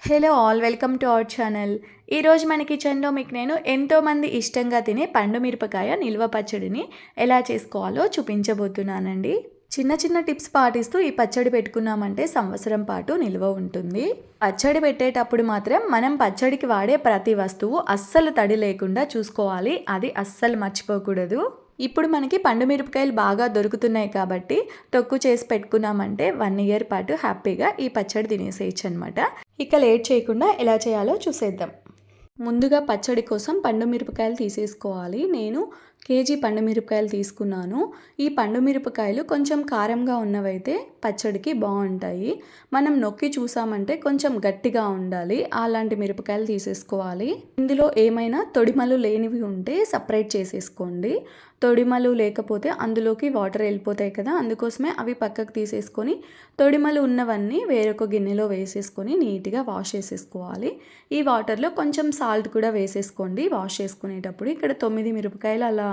Hello all, welcome to our channel. ఈరోజు మన కిచెన్లో మీకు నేను ఎంతోమంది ఇష్టంగా తినే పండు మిరపకాయ నిల్వ పచ్చడిని ఎలా చేసుకోవాలో చూపించబోతున్నానండి. చిన్న చిన్న టిప్స్ పాటిస్తూ ఈ పచ్చడి పెట్టుకున్నామంటే సంవత్సరం పాటు నిల్వ ఉంటుంది. పచ్చడి పెట్టేటప్పుడు మాత్రం మనం పచ్చడికి వాడే ప్రతి వస్తువు అస్సలు తడి లేకుండా చూసుకోవాలి. అది అస్సలు మర్చిపోకూడదు. ఇప్పుడు మనకి పండు మిరపకాయలు బాగా దొరుకుతున్నాయి కాబట్టి తొక్కు చేసి పెట్టుకున్నామంటే 1 ఇయర్ పాటు హ్యాపీగా ఈ పచ్చడి తినేసేయచ్చు అనమాట. ఇక లేట్ చేయకుండా ఎలా చేయాలో చూసేద్దాం. ముందుగా పచ్చడి కోసం పండు మిరపకాయలు తీసేసుకోవాలి. నేను కేజీ పండు మిరపకాయలు తీసుకున్నాను. ఈ పండు మిరపకాయలు కొంచెం కారంగా ఉన్నవైతే పచ్చడికి బాగుంటాయి. మనం నొక్కి చూసామంటే కొంచెం గట్టిగా ఉండాలి. అలాంటి మిరపకాయలు తీసేసుకోవాలి. ఇందులో ఏమైనా తొడిమలు లేనివి ఉంటే సపరేట్ చేసేసుకోండి. తొడిమలు లేకపోతే అందులోకి వాటర్ వెళ్ళిపోతాయి కదా, అందుకోసమే అవి పక్కకు తీసేసుకొని తొడిమలు ఉన్నవన్నీ వేరొక గిన్నెలో వేసేసుకొని నీట్గా వాష్ చేసేసుకోవాలి. ఈ వాటర్లో కొంచెం సాల్ట్ కూడా వేసేసుకోండి వాష్ చేసుకునేటప్పుడు. ఇక్కడ 9 మిరపకాయలు అలా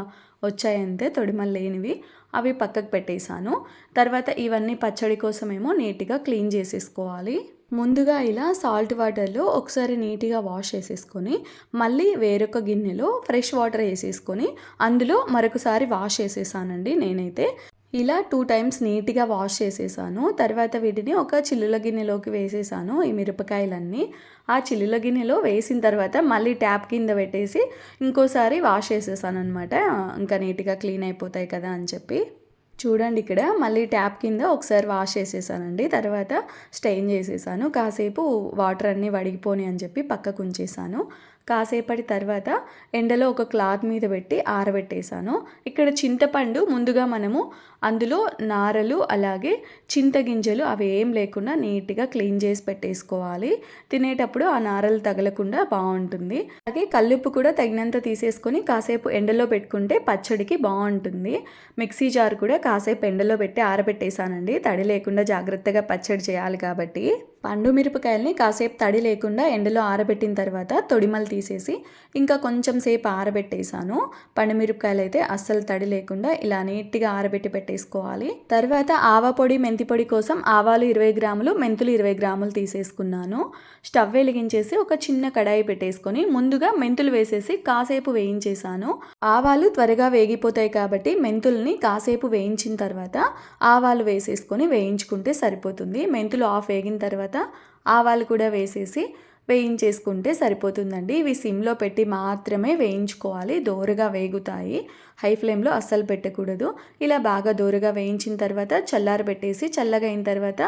వచ్చాయంతే తొడిమలు లేనివి, అవి పక్కకు పెట్టేశాను. తర్వాత ఇవన్నీ పచ్చడి కోసమేమో నీట్గా క్లీన్ చేసేసుకోవాలి. ముందుగా ఇలా సాల్ట్ వాటర్లో ఒకసారి నీట్గా వాష్ చేసేసుకొని మళ్ళీ వేరొక గిన్నెలో ఫ్రెష్ వాటర్ వేసేసుకొని అందులో మరొకసారి వాష్ చేసేసానండి. నేనైతే ఇలా 2 టైమ్స్ నీట్గా వాష్ చేసేసాను. తర్వాత వీటిని ఒక చిల్లుల గిన్నెలోకి వేసేసాను ఈ మిరపకాయలన్నీ. ఆ చిల్లుల గిన్నెలో వేసిన తర్వాత మళ్ళీ ట్యాప్ కింద పెట్టేసి ఇంకోసారి వాష్ చేసేసాను అనమాట. ఇంకా నీట్గా క్లీన్ అయిపోతాయి కదా అని చెప్పి. చూడండి, ఇక్కడ మళ్ళీ ట్యాప్ కింద ఒకసారి వాష్ చేసేసానండి. తర్వాత స్టెయిన్ చేసేసాను. కాసేపు వాటర్ అన్నీ వడిగిపోని అని చెప్పి పక్కకు ఉంచేసాను. కాసేపటి తర్వాత ఎండలో ఒక క్లాత్ మీద పెట్టి ఆరబెట్టేశాను. ఇక్కడ చింతపండు ముందుగా మనము అందులో నారలు అలాగే చింతగింజలు అవి ఏం లేకుండా నీట్గా క్లీన్ చేసి పెట్టేసుకోవాలి. తినేటప్పుడు ఆ నారలు తగలకుండా బాగుంటుంది. అలాగే కల్లుప్పు కూడా తగినంత తీసేసుకొని కాసేపు ఎండలో పెట్టుకుంటే పచ్చడికి బాగుంటుంది. మిక్సీ జార్ కూడా కాసేపు ఎండలో పెట్టి ఆరబెట్టేశానండి. తడి లేకుండా జాగ్రత్తగా పచ్చడి చేయాలి కాబట్టి. పండు మిరపకాయల్ని కాసేపు తడి లేకుండా ఎండలో ఆరబెట్టిన తర్వాత తొడిమలు తీసేసి ఇంకా కొంచెం సేపు ఆరబెట్టేసాను. పండు మిరపకాయలు అయితే అస్సలు తడి లేకుండా ఇలా నీట్గా ఆరబెట్టి పెట్టేసుకోవాలి. తర్వాత ఆవ పొడి మెంతి పొడి కోసం ఆవాలు 20 గ్రాములు, మెంతులు 20 గ్రాములు తీసేసుకున్నాను. స్టవ్ వెలిగించేసి ఒక చిన్న కడాయి పెట్టేసుకొని ముందుగా మెంతులు వేసేసి కాసేపు వేయించేసాను. ఆవాలు త్వరగా వేగిపోతాయి కాబట్టి మెంతుల్ని కాసేపు వేయించిన తర్వాత ఆవాలు వేసేసుకొని వేయించుకుంటే సరిపోతుంది. మెంతులు ఆఫ్ వేగిన తర్వాత ఆవాలు కూడా వేసేసి వేయించేసుకుంటే సరిపోతుందండి. ఇవి సిమ్లో పెట్టి మాత్రమే వేయించుకోవాలి. దోరగా వేగుతాయి. హై ఫ్లేమ్లో అస్సలు పెట్టకూడదు. ఇలా బాగా దోరగా వేయించిన తర్వాత చల్లారబెట్టేసి చల్లగా అయిన తర్వాత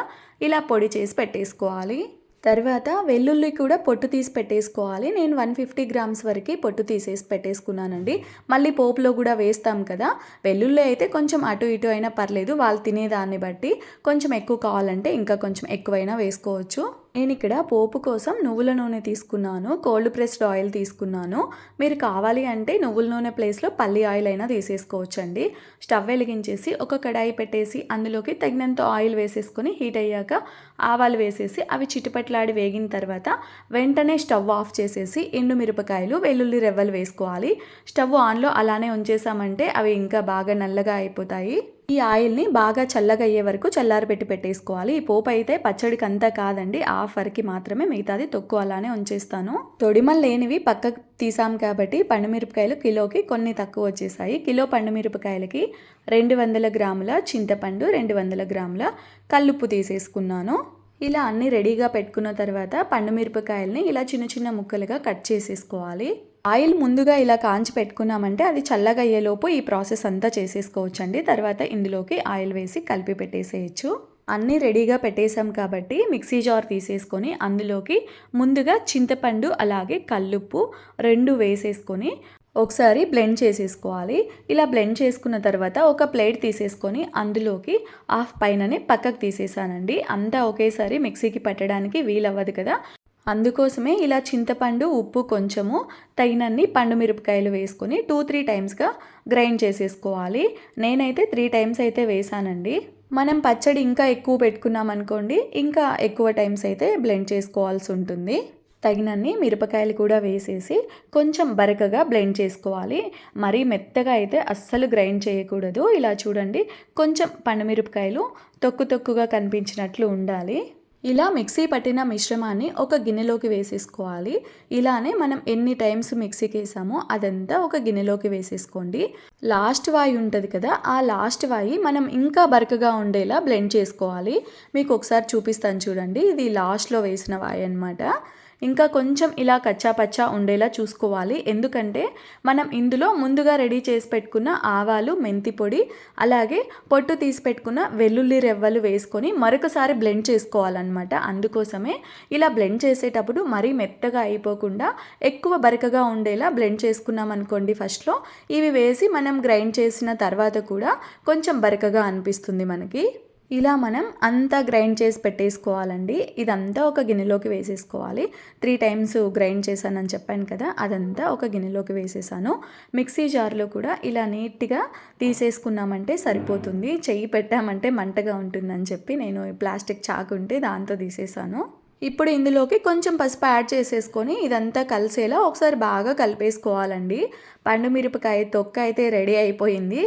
ఇలా పొడి చేసి పెట్టేసుకోవాలి. తర్వాత వెల్లుల్లి కూడా పొట్టు తీసి పెట్టేసుకోవాలి. నేను 150 గ్రామ్స్ వరకు పొట్టు తీసేసి పెట్టేసుకున్నానండి. మళ్ళీ పోపులో కూడా వేస్తాం కదా. వెల్లుల్లి అయితే కొంచెం అటు ఇటు అయినా పర్లేదు, వాళ్ళు తినేదాన్ని బట్టి. కొంచెం ఎక్కువ కావాలంటే ఇంకా కొంచెం ఎక్కువైనా వేసుకోవచ్చు. నేను ఇక్కడ పోపు కోసం నువ్వుల నూనె తీసుకున్నాను. కోల్డ్ ప్రెస్డ్ ఆయిల్ తీసుకున్నాను. మీరు కావాలి అంటే నువ్వుల నూనె ప్లేస్లో పల్లి ఆయిల్ అయినా తీసేసుకోవచ్చండి. స్టవ్ వెలిగించేసి ఒక కడాయి పెట్టేసి అందులోకి తగినంత ఆయిల్ వేసేసుకొని హీట్ అయ్యాక ఆవాలు వేసేసి అవి చిటిపట్లాడి వేగిన తర్వాత వెంటనే స్టవ్ ఆఫ్ చేసేసి ఎండు మిరపకాయలు, వెల్లుల్లి రెవ్వలు వేసుకోవాలి. స్టవ్ ఆన్లో అలానే ఉంచేసామంటే అవి ఇంకా బాగా నల్లగా అయిపోతాయి. ఈ ఆయిల్ని బాగా చల్లగా అయ్యే వరకు చల్లారబెట్టి పెట్టేసుకోవాలి. ఈ పోపు అయితే పచ్చడికి అంతా కాదండి, హాఫ్ వరకు మాత్రమే, మిగతాది తొక్కు అలానే ఉంచేస్తాను. తొడిమలు లేనివి పక్కకు తీసాం కాబట్టి పండుమిరపకాయలు కిలోకి కొన్ని తక్కువ వచ్చేసాయి. కిలో పండుమిరపకాయలకి 200 గ్రాముల చింతపండు, 200 గ్రాముల కల్లుప్పు తీసేసుకున్నాను. ఇలా అన్నీ రెడీగా పెట్టుకున్న తర్వాత పండుమిరపకాయల్ని ఇలా చిన్న చిన్న ముక్కలుగా కట్ చేసేసుకోవాలి. ఆయిల్ ముందుగా ఇలా కాంచి పెట్టుకున్నామంటే అది చల్లగా అయ్యేలోపు ఈ ప్రాసెస్ అంతా చేసేసుకోవచ్చండి. తర్వాత ఇందులోకి ఆయిల్ వేసి కలిపి పెట్టేసేయచ్చు. అన్నీ రెడీగా పెట్టేసాం కాబట్టి మిక్సీ జార్ తీసేసుకొని అందులోకి ముందుగా చింతపండు అలాగే కల్లుప్పు 2 వేసేసుకొని ఒకసారి బ్లెండ్ చేసేసుకోవాలి. ఇలా బ్లెండ్ చేసుకున్న తర్వాత ఒక ప్లేట్ తీసేసుకొని అందులోకి హాఫ్ పైననే పక్కకు తీసేసానండి. అంతా ఒకేసారి మిక్సీకి పట్టడానికి వీలవ్వదు కదా, అందుకోసమే ఇలా చింతపండు, ఉప్పు, కొంచెము తగినన్ని పండు మిరపకాయలు వేసుకొని 2-3 టైమ్స్గా గ్రైండ్ చేసేసుకోవాలి. నేనైతే 3 టైమ్స్ అయితే వేసానండి. మనం పచ్చడి ఇంకా ఎక్కువ పెట్టుకున్నాం అనుకోండి, ఇంకా ఎక్కువ టైమ్స్ అయితే బ్లెండ్ చేసుకోవాల్సి ఉంటుంది. తగినన్ని మిరపకాయలు కూడా వేసేసి కొంచెం బరకగా బ్లెండ్ చేసుకోవాలి. మరీ మెత్తగా అయితే అస్సలు గ్రైండ్ చేయకూడదు. ఇలా చూడండి, కొంచెం పండుమిరపకాయలు తొక్కుగా కనిపించినట్లు ఉండాలి. ఇలా మిక్సీ పట్టిన మిశ్రమాన్ని ఒక గిన్నెలోకి వేసేసుకోవాలి. ఇలానే మనం ఎన్ని టైమ్స్ మిక్సీకి వేసామో అదంతా ఒక గిన్నెలోకి వేసేసుకోండి. లాస్ట్ వాయి ఉంటుంది కదా, ఆ లాస్ట్ వాయి మనం ఇంకా బరకగా ఉండేలా బ్లెండ్ చేసుకోవాలి. మీకు ఒకసారి చూపిస్తాను చూడండి. ఇది లాస్ట్లో వేసిన వాయి అన్నమాట. ఇంకా కొంచెం ఇలా కచ్చా పచ్చా ఉండేలా చూసుకోవాలి. ఎందుకంటే మనం ఇందులో ముందుగా రెడీ చేసి పెట్టుకున్న ఆవాలు, మెంతి పొడి, అలాగే పొట్టు తీసి పెట్టుకున్న వెల్లుల్లి రెవ్వలు వేసుకొని మరొకసారి బ్లెండ్ చేసుకోవాలన్నమాట. అందుకోసమే ఇలా బ్లెండ్ చేసేటప్పుడు మరీ మెత్తగా అయిపోకుండా ఎక్కువ బరకగా ఉండేలా బ్లెండ్ చేసుకున్నాం అనుకోండి. ఫస్ట్లో ఇవి వేసి మనం గ్రైండ్ చేసిన తర్వాత కూడా కొంచెం బరకగా అనిపిస్తుంది మనకి. ఇలా మనం అంతా గ్రైండ్ చేసి పెట్టేసుకోవాలండి. ఇదంతా ఒక గిన్నెలోకి వేసేసుకోవాలి. 3 టైమ్స్ గ్రైండ్ చేశానని చెప్పాను కదా, అదంతా ఒక గిన్నెలోకి వేసేసాను. మిక్సీ జార్లో కూడా ఇలా నీట్గా తీసేసుకున్నామంటే సరిపోతుంది. చెయ్యి పెట్టామంటే మంటగా ఉంటుందని చెప్పి నేను ప్లాస్టిక్ చాకు ఉంటే దాంతో తీసేసాను. ఇప్పుడు ఇందులోకి కొంచెం పసుపు యాడ్ చేసేసుకొని ఇదంతా కలిసేలా ఒకసారి బాగా కలిపేసుకోవాలండి. పండు మిరపకాయ తొక్కు అయితే రెడీ అయిపోయింది.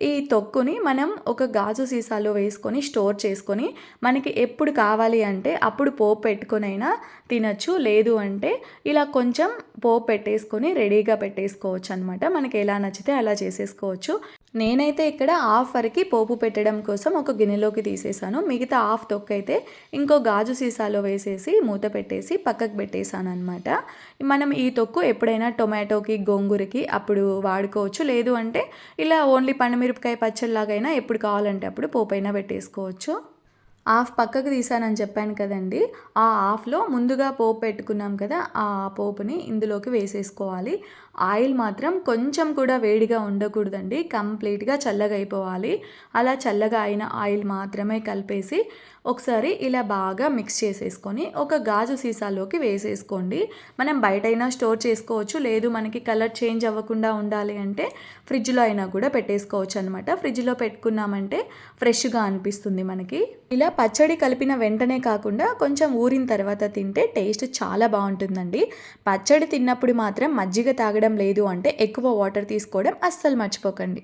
ఈ తొక్కుని మనం ఒక గాజు సీసాలో వేసుకొని స్టోర్ చేసుకొని మనకి ఎప్పుడు కావాలి అంటే అప్పుడు పోపు పెట్టుకొనైనా తినచ్చు. లేదు అంటే ఇలా కొంచెం పోపు పెట్టేసుకొని రెడీగా పెట్టేసుకోవచ్చు అనమాట. మనకి ఎలా నచ్చితే అలా చేసేసుకోవచ్చు. నేనైతే ఇక్కడ హాఫ్ వరకు పోపు పెట్టడం కోసం ఒక గిన్నెలోకి తీసేసాను. మిగతా హాఫ్ తొక్కు అయితే ఇంకో గాజు సీసాలో వేసేసి మూత పెట్టేసి పక్కకు పెట్టేసాను అనమాట. మనం ఈ తొక్కు ఎప్పుడైనా టొమాటోకి, గోంగూరకి అప్పుడు వాడుకోవచ్చు. లేదు అంటే ఇలా ఓన్లీ పండుమిరపకాయ పచ్చడిలాగైనా ఎప్పుడు కావాలంటే అప్పుడు పోపైనా పెట్టేసుకోవచ్చు. హాఫ్ పక్కకు తీసానని చెప్పాను కదండి. ఆ హాఫ్లో ముందుగా పోపు పెట్టుకున్నాం కదా, ఆ పోపుని ఇందులోకి వేసేసుకోవాలి. ఆయిల్ మాత్రం కొంచెం కూడా వేడిగా ఉండకూడదండి. కంప్లీట్గా చల్లగా అయిపోవాలి. అలా చల్లగా అయిన ఆయిల్ మాత్రమే కలిపేసి ఒకసారి ఇలా బాగా మిక్స్ చేసేసుకొని ఒక గాజు సీసాలోకి వేసేసుకోండి. మనం బయటైనా స్టోర్ చేసుకోవచ్చు. లేదు మనకి కలర్ చేంజ్ అవ్వకుండా ఉండాలి అంటే ఫ్రిడ్జ్లో అయినా కూడా పెట్టేసుకోవచ్చు అనమాట. ఫ్రిడ్జ్లో పెట్టుకున్నామంటే ఫ్రెష్గా అనిపిస్తుంది మనకి. ఇలా పచ్చడి కలిపిన వెంటనే కాకుండా కొంచెం ఊరిన తర్వాత తింటే టేస్ట్ చాలా బాగుంటుందండి. పచ్చడి తిన్నప్పుడు మాత్రం మజ్జిగ తాగడం లేదు అంటే ఎక్కువ వాటర్ తీసుకోవడం అస్సలు మర్చిపోకండి.